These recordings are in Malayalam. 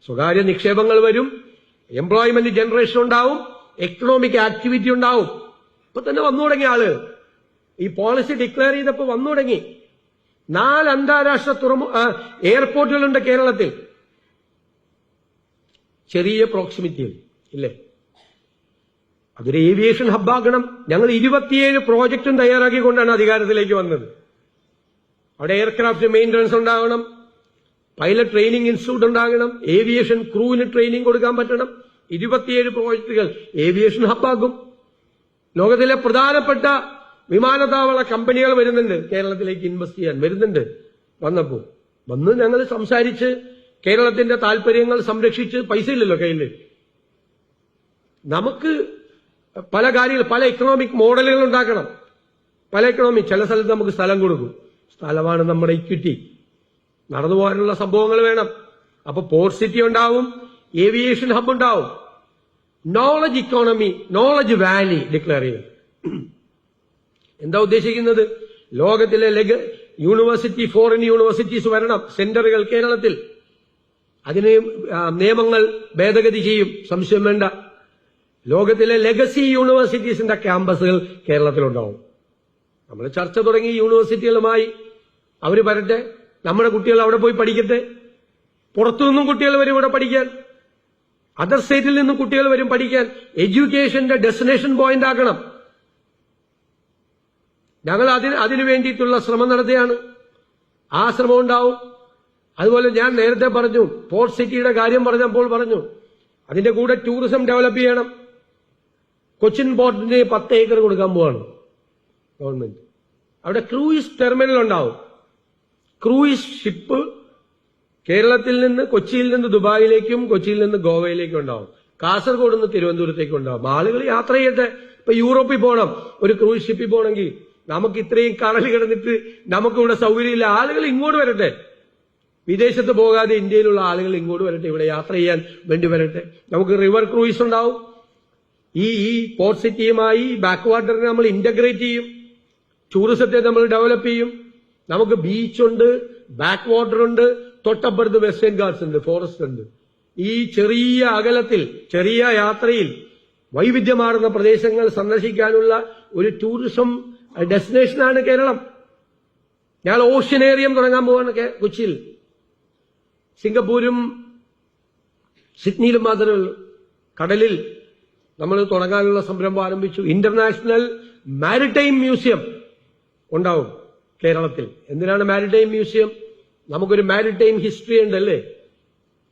സ്വകാര്യ നിക്ഷേപങ്ങൾ വരും, എംപ്ലോയ്മെന്റ് ജനറേഷൻ ഉണ്ടാവും, എക്കണോമിക് ആക്ടിവിറ്റി ഉണ്ടാവും. ഇപ്പൊ തന്നെ വന്നു തുടങ്ങിയ ആള് ഈ പോളിസി ഡിക്ലെയർ ചെയ്തപ്പോ വന്നു തുടങ്ങി. 4 അന്താരാഷ്ട്ര എയർപോർട്ടുകളുണ്ട് കേരളത്തിൽ, ചെറിയ പ്രോക്സിമിറ്റിയിൽ ഇല്ലേ. അതൊരു ഏവിയേഷൻ ഹബ്ബാക്കണം. ഞങ്ങൾ 27 പ്രോജക്റ്റും തയ്യാറാക്കിക്കൊണ്ടാണ് അധികാരത്തിലേക്ക് വന്നത്. അവിടെ എയർക്രാഫ്റ്റ് മെയിന്റനൻസ് ഉണ്ടാകണം, പൈലറ്റ് ട്രെയിനിങ് ഇൻസ്റ്റിറ്റ്യൂട്ട് ഉണ്ടാകണം, ഏവിയേഷൻ ക്രൂവിന് ട്രെയിനിങ് കൊടുക്കാൻ പറ്റണം. 27 പ്രോജക്റ്റുകൾ ഏവിയേഷൻ ഹബ്ബാക്കും. ലോകത്തിലെ പ്രധാനപ്പെട്ട വിമാനത്താവള കമ്പനികൾ വരുന്നുണ്ട് കേരളത്തിലേക്ക് ഇൻവെസ്റ്റ് ചെയ്യാൻ, വരുന്നുണ്ട്. വന്ന് ഞങ്ങൾ സംസാരിച്ച് കേരളത്തിന്റെ താല്പര്യങ്ങൾ സംരക്ഷിച്ച്, പൈസ ഇല്ലല്ലോ കയ്യിൽ, നമുക്ക് പല കാര്യങ്ങൾ, പല എക്കണോമിക് മോഡലുകൾ ഉണ്ടാക്കണം. ചില സ്ഥലത്ത് നമുക്ക് സ്ഥലം കൊടുക്കും, സ്ഥലമാണ് നമ്മുടെ ഇക്വിറ്റി, നടന്നു പോകാനുള്ള സംഭവങ്ങൾ വേണം. അപ്പൊ പോർട്ട് സിറ്റി ഉണ്ടാവും, ഏവിയേഷൻ ഹബ് ഉണ്ടാവും, knowledge economy, knowledge Valley declare ചെയ്യും. എന്താ ഉദ്ദേശിക്കുന്നത്? ലോകത്തിലെ യൂണിവേഴ്സിറ്റി, ഫോറിൻ യൂണിവേഴ്സിറ്റീസ് വരണം, സെന്ററുകൾ കേരളത്തിൽ. അതിന് നിയമങ്ങൾ ഭേദഗതി ചെയ്യും, സംശയം വേണ്ട. ലോകത്തിലെ ലെഗസി യൂണിവേഴ്സിറ്റീസിന്റെ ക്യാമ്പസുകൾ കേരളത്തിലുണ്ടാവും. നമ്മൾ ചർച്ച തുടങ്ങി യൂണിവേഴ്സിറ്റികളുമായി. അവർ വരട്ടെ, നമ്മുടെ കുട്ടികൾ അവിടെ പോയി പഠിക്കട്ടെ. പുറത്തുനിന്നും കുട്ടികൾ വരും ഇവിടെ പഠിക്കാൻ, അതർ സ്റ്റേറ്റിൽ നിന്നും കുട്ടികൾ വരും പഠിക്കാൻ. എഡ്യൂക്കേഷന്റെ ഡെസ്റ്റിനേഷൻ പോയിന്റ് ആക്കണം. ഞങ്ങൾ അതിനു വേണ്ടിയിട്ടുള്ള ശ്രമം നടത്തുകയാണ്. ആ ശ്രമം ഉണ്ടാവും. അതുപോലെ ഞാൻ നേരത്തെ പറഞ്ഞു, പോർട്ട് സിറ്റിയുടെ കാര്യം പറഞ്ഞപ്പോൾ പറഞ്ഞു, അതിന്റെ കൂടെ ടൂറിസം ഡെവലപ്പ് ചെയ്യണം. കൊച്ചിൻ പോർട്ടിന് 10 ഏക്കർ കൊടുക്കാൻ പോവാണ് ഗവൺമെന്റ്. അവിടെ ക്രൂയിസ് ടെർമിനൽ ഉണ്ടാവും. ക്രൂയിസ് ഷിപ്പ് കേരളത്തിൽ നിന്ന്, കൊച്ചിയിൽ നിന്ന് ദുബായിലേക്കും കൊച്ചിയിൽ നിന്ന് ഗോവയിലേക്കും ഉണ്ടാവും. കാസർഗോഡ് നിന്ന് തിരുവനന്തപുരത്തേക്കും ഉണ്ടാവും. ആളുകൾ യാത്ര ചെയ്യട്ടെ. ഇപ്പൊ യൂറോപ്പിൽ പോകണം, ഒരു ക്രൂയിസ് ഷിപ്പിൽ പോകണമെങ്കിൽ നമുക്ക് ഇത്രയും കടൽ കിടന്നിട്ട് നമുക്കിവിടെ സൗകര്യമില്ല. ആളുകൾ ഇങ്ങോട്ട് വരട്ടെ, വിദേശത്ത് പോകാതെ ഇന്ത്യയിലുള്ള ആളുകൾ ഇങ്ങോട്ട് വരട്ടെ, ഇവിടെ യാത്ര ചെയ്യാൻ വേണ്ടി വരട്ടെ. നമുക്ക് റിവർ ക്രൂയിസ് ഉണ്ടാവും. ഈ പോർട്ട് സിറ്റിയുമായി ബാക്ക് വാട്ടറിനെ നമ്മൾ ഇന്റഗ്രേറ്റ് ചെയ്യും, ടൂറിസത്തെ നമ്മൾ ഡെവലപ്പ് ചെയ്യും. നമുക്ക് ബീച്ചുണ്ട്, ബാക്ക് വാട്ടർ ഉണ്ട്, തൊട്ടപ്പുറത്ത് വെസ്റ്റേൺ ഗാർഡ്സ് ഉണ്ട്, ഫോറസ്റ്റ് ഉണ്ട്. ഈ ചെറിയ അകലത്തിൽ, ചെറിയ യാത്രയിൽ വൈവിധ്യമാർന്ന പ്രദേശങ്ങൾ സന്ദർശിക്കാനുള്ള ഒരു ടൂറിസം ഡെസ്റ്റിനേഷനാണ് കേരളം. ഞങ്ങൾ ഓഷ്യനേറിയം തുടങ്ങാൻ പോവാണ് കൊച്ചിയിൽ. സിംഗപ്പൂരും സിഡ്നിയിലും മാത്രമേ ഉള്ളൂ. കടലിൽ നമ്മൾ തുടങ്ങാനുള്ള സംരംഭം ആരംഭിച്ചു. ഇന്റർനാഷണൽ മാരിടൈം മ്യൂസിയം ഉണ്ടാവും കേരളത്തിൽ. എന്തിനാണ് മാരിടൈം മ്യൂസിയം? നമുക്കൊരു മാരിടൈം ഹിസ്റ്ററി ഉണ്ടല്ലേ.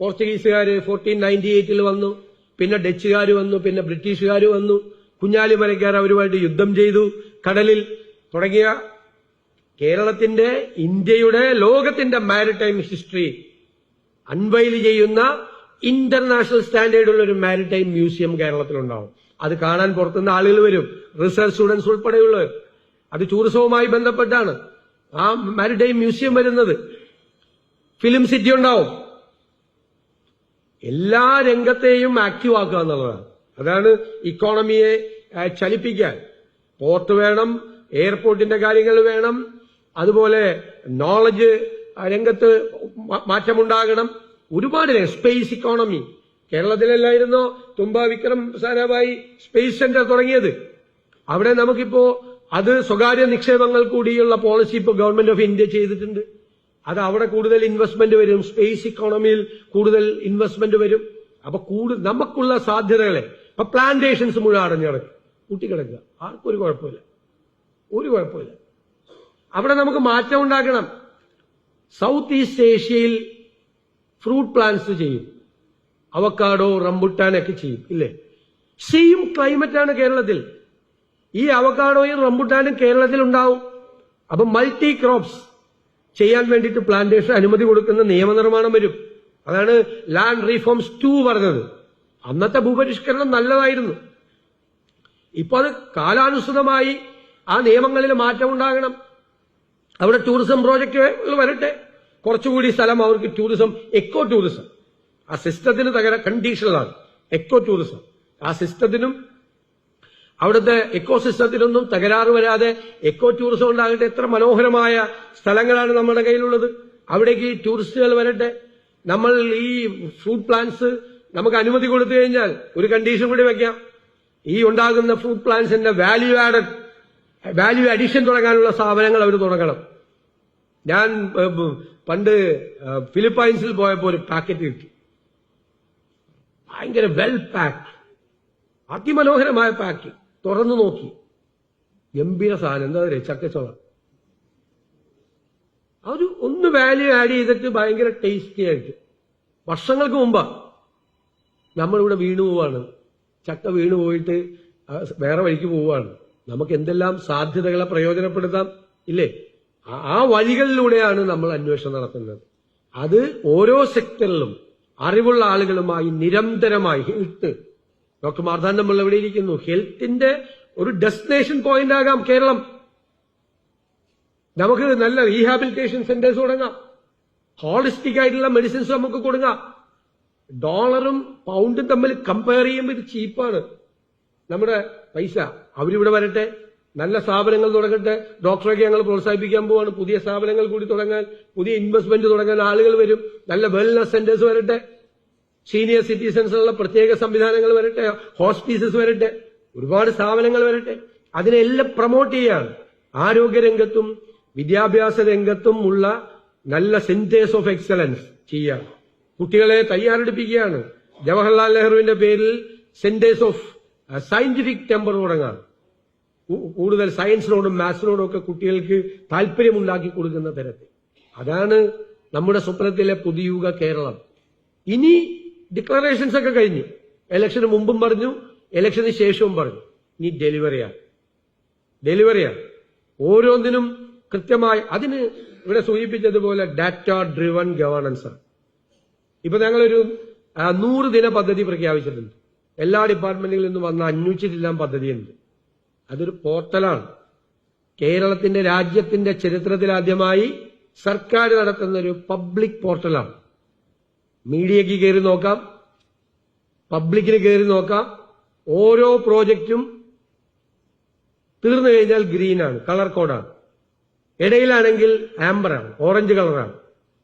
പോർച്ചുഗീസുകാർ 1498 വന്നു, പിന്നെ ഡച്ചുകാർ വന്നു, പിന്നെ ബ്രിട്ടീഷുകാർ വന്നു, കുഞ്ഞാലിമരക്കാർ അവരുമായിട്ട് യുദ്ധം ചെയ്തു കടലിൽ തുടങ്ങിയ കേരളത്തിന്റെ, ഇന്ത്യയുടെ, ലോകത്തിന്റെ മാരിടൈം ഹിസ്റ്ററി അൺവൈൽ ചെയ്യുന്ന ഇന്റർനാഷണൽ സ്റ്റാൻഡേർഡുള്ള ഒരു മാരിടൈം മ്യൂസിയം കേരളത്തിലുണ്ടാവും. അത് കാണാൻ പുറത്തുനിന്ന് ആളുകൾ വരും, റിസർച്ച് സ്റ്റുഡൻസ് ഉൾപ്പെടെയുള്ളവർ. അത് ടൂറിസവുമായി ബന്ധപ്പെട്ടാണ് ആ മാരിടൈം മ്യൂസിയം വരുന്നത്. ഫിലിം സിറ്റി ഉണ്ടാവും. എല്ലാ രംഗത്തെയും ആക്റ്റീവ് ആക്കുക എന്നുള്ളതാണ്. അതാണ് ഇക്കോണമിയെ ചലിപ്പിക്കാൻ. പോർട്ട് വേണം, എയർപോർട്ടിന്റെ കാര്യങ്ങൾ വേണം, അതുപോലെ നോളജ് രംഗത്ത് മാറ്റമുണ്ടാകണം. ഒരുപാട് സ്പേസ് ഇക്കോണമി. കേരളത്തിലല്ലായിരുന്നോ തുമ്പ വിക്രം സാരാഭായി സ്പേസ് സെന്റർ തുടങ്ങിയത്? അവിടെ നമുക്കിപ്പോ അത് സ്വകാര്യ നിക്ഷേപങ്ങൾ കൂടിയുള്ള പോളിസി ഇപ്പോൾ ഗവൺമെന്റ് ഓഫ് ഇന്ത്യ ചെയ്തിട്ടുണ്ട്. അത് അവിടെ കൂടുതൽ ഇൻവെസ്റ്റ്മെന്റ് വരും, സ്പേസ് ഇക്കോണമിയിൽ കൂടുതൽ ഇൻവെസ്റ്റ്മെന്റ് വരും. അപ്പൊ നമുക്കുള്ള സാധ്യതകളെ, ഇപ്പൊ പ്ലാന്റേഷൻസ് മുഴുവൻ അടഞ്ഞു കിടക്കുക, കൂട്ടിക്കിടക്കുക, ആർക്കും ഒരു കുഴപ്പമില്ല. അവിടെ നമുക്ക് മാറ്റം ഉണ്ടാക്കണം. സൗത്ത് ഈസ്റ്റ് ഏഷ്യയിൽ ഫ്രൂട്ട് പ്ലാന്റ്സ് ചെയ്യും, അവക്കാഡോ, റംബുട്ടാനൊക്കെ ചെയ്യും, ഇല്ലേ? സെയിം ക്ലൈമറ്റാണ് കേരളത്തിൽ. ഈ അവക്കാഡോയും റംബുട്ടാനും കേരളത്തിൽ ഉണ്ടാവും. അപ്പൊ മൾട്ടി ക്രോപ്സ് ചെയ്യാൻ വേണ്ടിയിട്ട് പ്ലാന്റേഷൻ അനുമതി കൊടുക്കുന്ന നിയമനിർമ്മാണം വരും. അതാണ് ലാൻഡ് റീഫോംസ് 2 പറഞ്ഞത്. അന്നത്തെ ഭൂപരിഷ്കരണം നല്ലതായിരുന്നു. ഇപ്പൊ അത് കാലാനുസൃതമായി ആ നിയമങ്ങളിൽ മാറ്റം ഉണ്ടാകണം. അവിടെ ടൂറിസം പ്രോജക്റ്റുകൾ വരട്ടെ. കുറച്ചുകൂടി സ്ഥലം അവർക്ക് ടൂറിസം, എക്കോ ടൂറിസം, ആ സിസ്റ്റത്തിന് കണ്ടീഷണലാണ്. എക്കോ ടൂറിസം ആ സിസ്റ്റത്തിനും അവിടുത്തെ എക്കോ സിസ്റ്റത്തിനൊന്നും തകരാറ് വരാതെ എക്കോ ടൂറിസം ഉണ്ടാകട്ടെ. എത്ര മനോഹരമായ സ്ഥലങ്ങളാണ് നമ്മുടെ കയ്യിലുള്ളത്. അവിടേക്ക് ടൂറിസ്റ്റുകൾ വരട്ടെ. നമ്മൾ ഈ ഫ്രൂട്ട് പ്ലാന്റ്സ് നമുക്ക് അനുമതി കൊടുത്തു കഴിഞ്ഞാൽ ഒരു കണ്ടീഷൻ കൂടി വെക്കാം. ഈ ഉണ്ടാകുന്ന ഫ്രൂട്ട് പ്ലാന്റ്സിന്റെ വാല്യൂ അഡീഷൻ തുടങ്ങാനുള്ള സ്ഥാപനങ്ങൾ അവർ തുടങ്ങണം. ഞാൻ പണ്ട് ഫിലിപ്പൈൻസിൽ പോയപ്പോൾ ഒരു പാക്കറ്റ് കിട്ടി. ഭയങ്കര വെൽ പാക്ക്, അതിമനോഹരമായ പാക്ക്. തുറന്നു നോക്കി, ഗംഭീര സാധനം. എന്താ പറയുക, ചക്കച്ചോളം. ഒരു ഒന്ന് വാല്യൂ ആഡ് ചെയ്തിട്ട് ഭയങ്കര ടേസ്റ്റി ആയിട്ട്. വർഷങ്ങൾക്ക് മുമ്പാ നമ്മളിവിടെ വീണു പോവാണ്. ചക്ക വീണു പോയിട്ട് വേറെ വഴിക്ക് പോവുകയാണ്. നമുക്ക് എന്തെല്ലാം സാധ്യതകളെ പ്രയോജനപ്പെടുത്താം ഇല്ലേ? ആ വഴികളിലൂടെയാണ് നമ്മൾ അന്വേഷണം നടത്തുന്നത്. അത് ഓരോ സെക്ടറിലും അറിവുള്ള ആളുകളുമായി നിരന്തരമായി ഹെൽത്ത്, ഡോക്ടർ മാർത്താണ്ഡം പിള്ള ഇവിടെ ഇരിക്കുന്നു. ഹെൽത്തിന്റെ ഒരു ഡെസ്റ്റിനേഷൻ പോയിന്റ് ആകാം കേരളം. നമുക്ക് നല്ല റീഹാബിലിറ്റേഷൻ സെന്റേഴ്സ് തുടങ്ങാം. ഹോളിസ്റ്റിക് ആയിട്ടുള്ള മെഡിസിൻസ് നമുക്ക് കൊടുക്കാം. ഡോളറും പൗണ്ടും തമ്മിൽ കമ്പയർ ചെയ്യുമ്പോൾ ഇത് ചീപ്പാണ് നമ്മുടെ പൈസ. അവരിവിടെ വരട്ടെ, നല്ല സ്ഥാപനങ്ങൾ തുടങ്ങട്ടെ. ഡോക്ടറൊക്കെ ഞങ്ങൾ പ്രോത്സാഹിപ്പിക്കാൻ പോവാണ്. പുതിയ സ്ഥാപനങ്ങൾ കൂടി തുടങ്ങാൻ, പുതിയ ഇൻവെസ്റ്റ്മെന്റ് തുടങ്ങാൻ ആളുകൾ വരും. നല്ല വെൽനസ് സെന്റേഴ്സ് വരട്ടെ, സീനിയർ സിറ്റിസൺസിനുള്ള പ്രത്യേക സംവിധാനങ്ങൾ വരട്ടെ, ഹോസ്പിസസ് വരട്ടെ, ഒരുപാട് സ്ഥാപനങ്ങൾ വരട്ടെ. അതിനെല്ലാം പ്രൊമോട്ട് ചെയ്യാണ്. ആരോഗ്യരംഗത്തും വിദ്യാഭ്യാസ രംഗത്തും ഉള്ള നല്ല സെന്റേഴ്സ് ഓഫ് എക്സലൻസ് ചെയ്യുക. കുട്ടികളെ തയ്യാറെടുപ്പിക്കുകയാണ്. ജവഹർലാൽ നെഹ്റുവിന്റെ പേരിൽ സെന്റേഴ്സ് ഓഫ് സയന്റിഫിക് ടെമ്പർ തുടങ്ങാം. കൂടുതൽ സയൻസിനോടും മാത്സിനോടും ഒക്കെ കുട്ടികൾക്ക് താല്പര്യമുണ്ടാക്കി കൊടുക്കുന്ന തരത്തിൽ. അതാണ് നമ്മുടെ സ്വപ്നത്തിലെ പുതിയുഗ കേരളം. ഇനി ഡിക്ലറേഷൻസ് ഒക്കെ കഴിഞ്ഞു. ഇലക്ഷന് മുമ്പും പറഞ്ഞു, ഇലക്ഷന് ശേഷവും പറഞ്ഞു. ഇനി ഡെലിവറിയാണ്. ഓരോന്നിനും കൃത്യമായി. അതിന് ഇവിടെ സൂചിപ്പിച്ചതുപോലെ ഡാറ്റ ഡ്രിവൺ ഗവേണൻസ് ആണ്. ഇപ്പൊ ഞങ്ങളൊരു 100 ദിന പദ്ധതി പ്രഖ്യാപിച്ചിട്ടുണ്ട്. എല്ലാ ഡിപ്പാർട്ട്മെന്റുകളിൽ നിന്നും വന്ന 500 ചില്ലാൻ പദ്ധതിയുണ്ട്. അതൊരു പോർട്ടലാണ്. കേരളത്തിന്റെ രാജ്യത്തിന്റെ ചരിത്രത്തിലാദ്യമായി സർക്കാർ നടത്തുന്ന ഒരു പബ്ലിക് പോർട്ടലാണ്. മീഡിയയ്ക്ക് കയറി നോക്കാം, പബ്ലിക്കിന് കയറി നോക്കാം. ഓരോ പ്രോജക്റ്റും തീർന്നു കഴിഞ്ഞാൽ ഗ്രീനാണ്, കളർ കോഡാണ്. ഇടയിലാണെങ്കിൽ ആംബറാണ്, ഓറഞ്ച് കളറാണ്.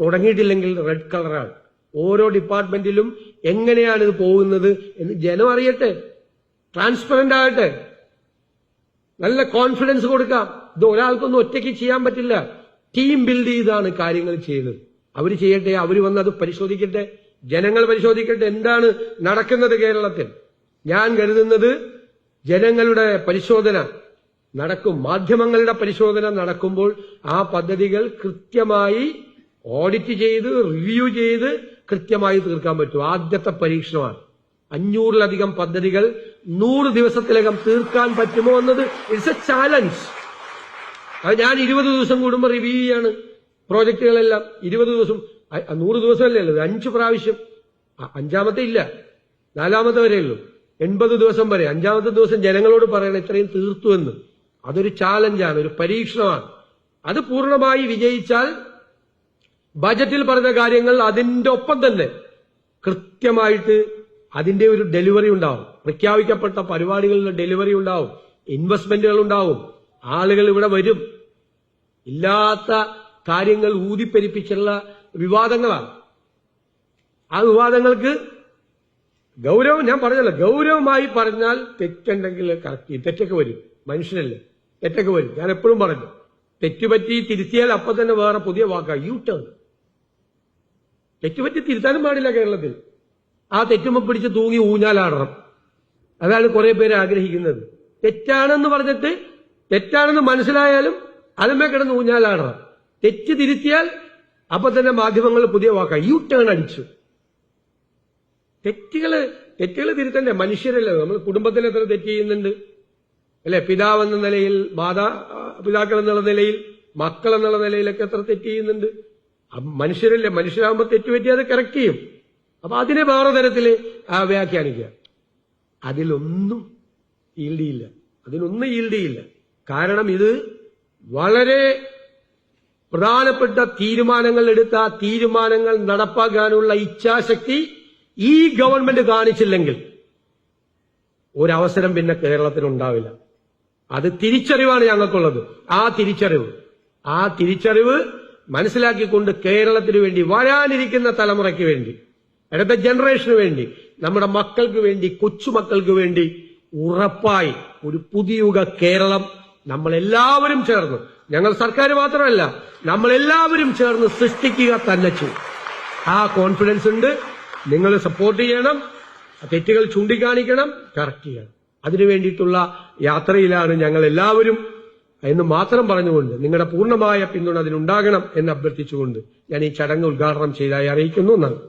തുടങ്ങിയിട്ടില്ലെങ്കിൽ റെഡ് കളറാണ്. ഓരോ ഡിപ്പാർട്ട്മെന്റിലും എങ്ങനെയാണ് ഇത് പോകുന്നത് എന്ന് ജനം അറിയട്ടെ. ട്രാൻസ്പെറന്റ് ആകട്ടെ. നല്ല കോൺഫിഡൻസ് കൊടുക്കാം. ഇത് ഒരാൾക്കൊന്നും ഒറ്റയ്ക്ക് ചെയ്യാൻ പറ്റില്ല. ടീം ബിൽഡ് ചെയ്താണ് കാര്യങ്ങൾ ചെയ്യുന്നത്. അവർ ചെയ്യട്ടെ, അവർ വന്ന് അത് പരിശോധിക്കട്ടെ, ജനങ്ങൾ പരിശോധിക്കട്ടെ എന്താണ് നടക്കുന്നത് കേരളത്തിൽ. ഞാൻ കരുതുന്നത് ജനങ്ങളുടെ പരിശോധന നടക്കും, മാധ്യമങ്ങളുടെ പരിശോധന നടക്കുമ്പോൾ ആ പദ്ധതികൾ കൃത്യമായി ഓഡിറ്റ് ചെയ്ത് റിവ്യൂ ചെയ്ത് കൃത്യമായി തീർക്കാൻ പറ്റും. ആദ്യത്തെ പരീക്ഷണമാണ്. 500-ലധികം പദ്ധതികൾ 100 ദിവസത്തിലകം തീർക്കാൻ പറ്റുമോ എന്നത് ഇറ്റ്സ് എ ചാലഞ്ച്. അത് ഞാൻ 20 ദിവസം കൂടുമ്പോൾ റിവ്യൂ ചെയ്യാണ് പ്രോജക്റ്റുകളെല്ലാം. 20 ദിവസം, 100 ദിവസമല്ലേ ഉള്ളത്, 5 പ്രാവശ്യം. 5-ാമത്തെ ഇല്ല, 4-ാമത്തെ വരെ ഉള്ളൂ. 80 ദിവസം വരെ. 5-ാമത്തെ ദിവസം ജനങ്ങളോട് പറയണം ഇത്രയും തീർത്തു എന്ന്. അതൊരു ചാലഞ്ചാണ്, ഒരു പരീക്ഷണമാണ്. അത് പൂർണ്ണമായി വിജയിച്ചാൽ ബജറ്റിൽ പറഞ്ഞ കാര്യങ്ങൾ അതിന്റെ ഒപ്പം തന്നെ കൃത്യമായിട്ട് അതിന്റെ ഒരു ഡെലിവറി ഉണ്ടാവും. പ്രഖ്യാപിക്കപ്പെട്ട പരിപാടികളിലെ ഡെലിവറി ഉണ്ടാവും, ഇൻവെസ്റ്റ്മെന്റുകൾ ഉണ്ടാവും, ആളുകൾ ഇവിടെ വരും. ഇല്ലാത്ത കാര്യങ്ങൾ ഊതിപ്പെരിപ്പിച്ചുള്ള വിവാദങ്ങളാണ്. ആ വിവാദങ്ങൾക്ക് ഗൗരവം, ഞാൻ പറഞ്ഞല്ലോ, ഗൗരവമായി പറഞ്ഞാൽ തെറ്റുണ്ടെങ്കിൽ കറക്റ്റ് ചെയ്യും. തെറ്റൊക്കെ വരും, മനുഷ്യനല്ലേ, തെറ്റൊക്കെ വരും. ഞാൻ എപ്പോഴും പറഞ്ഞു, തെറ്റുപറ്റി തിരുത്തിയാൽ അപ്പൊ തന്നെ വേറെ പുതിയ വാക്കാണ് യു ടേൺ. തെറ്റുപറ്റി തിരുത്താനും പാടില്ല കേരളത്തിൽ. ആ തെറ്റുമ്പോ പിടിച്ച് തൂങ്ങി ഊഞ്ഞാലാടണം. അതാണ് കുറെ പേര് ആഗ്രഹിക്കുന്നത്. തെറ്റാണെന്ന് പറഞ്ഞിട്ട്, തെറ്റാണെന്ന് മനസ്സിലായാലും അതുമേ കിടന്ന് ഊഞ്ഞാലാടണം. തെറ്റ് തിരുത്തിയാൽ അപ്പൊ തന്നെ മാധ്യമങ്ങൾ പുതിയ വാക്കാണ് യു ടേൺ അടിച്ചു. തെറ്റുകൾ തിരുത്തണ്ടേ? മനുഷ്യരല്ലേ നമ്മൾ. കുടുംബത്തിൽ എത്ര തെറ്റ് ചെയ്യുന്നുണ്ട് അല്ലെ? പിതാവ് എന്ന നിലയിൽ, പിതാക്കൾ എന്നുള്ള നിലയിൽ, മക്കൾ എന്നുള്ള നിലയിലൊക്കെ എത്ര തെറ്റ് ചെയ്യുന്നുണ്ട്. മനുഷ്യരല്ലേ, മനുഷ്യരാകുമ്പോൾ തെറ്റുപറ്റി അത് കറക്റ്റ് ചെയ്യും. അപ്പൊ അതിനെ വേറെ തരത്തിൽ വ്യാഖ്യാനിക്കുക. അതിലൊന്നും ഈൽഡിയില്ല. കാരണം ഇത് വളരെ പ്രധാനപ്പെട്ട തീരുമാനങ്ങൾ എടുത്ത ആ തീരുമാനങ്ങൾ നടപ്പാക്കാനുള്ള ഇച്ഛാശക്തി ഈ ഗവൺമെന്റ് കാണിച്ചില്ലെങ്കിൽ ഒരവസരം പിന്നെ കേരളത്തിനുണ്ടാവില്ല. അത് തിരിച്ചറിവാണ് ഞങ്ങൾക്കുള്ളത്. ആ തിരിച്ചറിവ് മനസ്സിലാക്കിക്കൊണ്ട് കേരളത്തിന് വേണ്ടി, വരാനിരിക്കുന്ന തലമുറയ്ക്ക് വേണ്ടി, അടുത്ത ജനറേഷന് വേണ്ടി, നമ്മുടെ മക്കൾക്ക് വേണ്ടി, കൊച്ചുമക്കൾക്ക് വേണ്ടി ഉറപ്പായി ഒരു പുതിയുഗ കേരളം നമ്മളെല്ലാവരും ചേർന്ന്, ഞങ്ങൾ സർക്കാർ മാത്രമല്ല, നമ്മളെല്ലാവരും ചേർന്ന് സൃഷ്ടിക്കുക തന്നെ ചെയ്യും. ആ കോൺഫിഡൻസ് ഉണ്ട്. നിങ്ങൾ സപ്പോർട്ട് ചെയ്യണം, തെറ്റുകൾ ചൂണ്ടിക്കാണിക്കണം, കറക്റ്റ് ചെയ്യണം. അതിനു വേണ്ടിയിട്ടുള്ള യാത്രയിലാണ് ഞങ്ങൾ എല്ലാവരും എന്ന് മാത്രം പറഞ്ഞുകൊണ്ട് നിങ്ങളുടെ പൂർണ്ണമായ പിന്തുണ അതിനുണ്ടാകണം എന്ന് അഭ്യർത്ഥിച്ചുകൊണ്ട് ഞാൻ ഈ ചടങ്ങ് ഉദ്ഘാടനം ചെയ്തതായി അറിയിക്കുന്നു. നന്ദി.